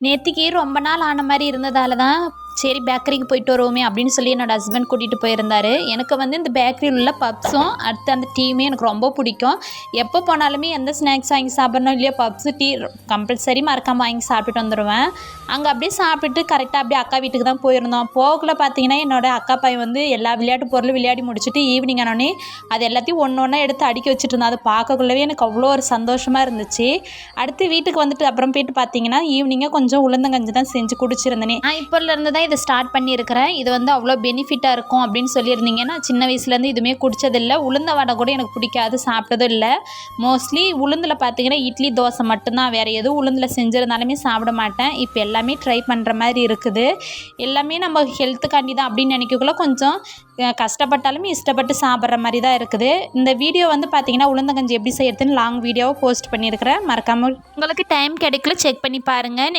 நேத்திக்கு ரொம்ப நாள் ஆன மாதிரி இருந்ததால தான் சரி பேக்கரிக்கு போயிட்டு வருவோமே அப்படின்னு சொல்லி என்னோடய ஹஸ்பண்ட் கூட்டிகிட்டு போயிருந்தார். எனக்கு வந்து இந்த பேக்கரியில் உள்ள பப்ஸும் அடுத்து அந்த டீயுமே எனக்கு ரொம்ப பிடிக்கும். எப்போ போனாலுமே எந்த ஸ்நாக்ஸ் வாங்கி சாப்பிட்றனோ இல்லையோ பப்ஸு டீ கம்பல்சரி மறக்காமல் வாங்கி சாப்பிட்டுட்டு வந்துடுவேன். அங்கே அப்படியே சாப்பிட்டுட்டு கரெக்டாக அப்படியே அக்கா வீட்டுக்கு தான் போயிருந்தோம். போகக்குள்ள பார்த்தீங்கன்னா என்னோடய அக்கா பையன் வந்து எல்லா விளையாட்டு பொருளும் விளையாடி முடிச்சுட்டு ஈவினிங் ஆனோடனே அது எல்லாத்தையும் ஒன்று ஒன்றா எடுத்து அடுக்கி வச்சுட்டு இருந்தான். அதை பார்க்கக்குள்ளவே எனக்கு அவ்வளோ ஒரு சந்தோஷமாக இருந்துச்சு. அடுத்து வீட்டுக்கு வந்துட்டு அப்புறம் போயிட்டு பார்த்தீங்கன்னா ஈவினிங்காக கொஞ்சம் உளுந்தங்கஞ்சி தான் செஞ்சு குடிச்சிருந்தேனே. நான் இப்போலேருந்து தான் இதை ஸ்டார்ட் பண்ணியிருக்கிறேன். இது வந்து அவ்வளோ பெனிஃபிட்டாக இருக்கும் அப்படின்னு சொல்லியிருந்தீங்கன்னா சின்ன வயசுலேருந்து இதுவுமே குடித்ததில்லை. உளுந்த வடை கூட எனக்கு பிடிக்காது, சாப்பிட்டதும் இல்லை. மோஸ்ட்லி உளுந்தில் பார்த்தீங்கன்னா இட்லி தோசை மட்டும்தான், வேறு எதுவும் உளுந்தில் செஞ்சிருந்தாலுமே சாப்பிட மாட்டேன். இப்போ எல்லாமே ட்ரை பண்ணுற மாதிரி இருக்குது. எல்லாமே நம்ம ஹெல்த்துக்காண்டி தான் அப்படின்னு நினைக்கக்குள்ள கொஞ்சம் கஷ்டப்பட்டாலுமே இஷ்டப்பட்டு சாப்பிட்ற மாதிரி தான் இருக்குது. இந்த வீடியோ வந்து பார்த்தீங்கன்னா உளுந்தங்கஞ்சி எப்படி செய்யறதுன்னு லாங் வீடியோவை போஸ்ட் பண்ணியிருக்கிறேன். மறக்காமல் உங்களுக்கு டைம் கிடைக்கல செக் பண்ணி பாருங்கள்.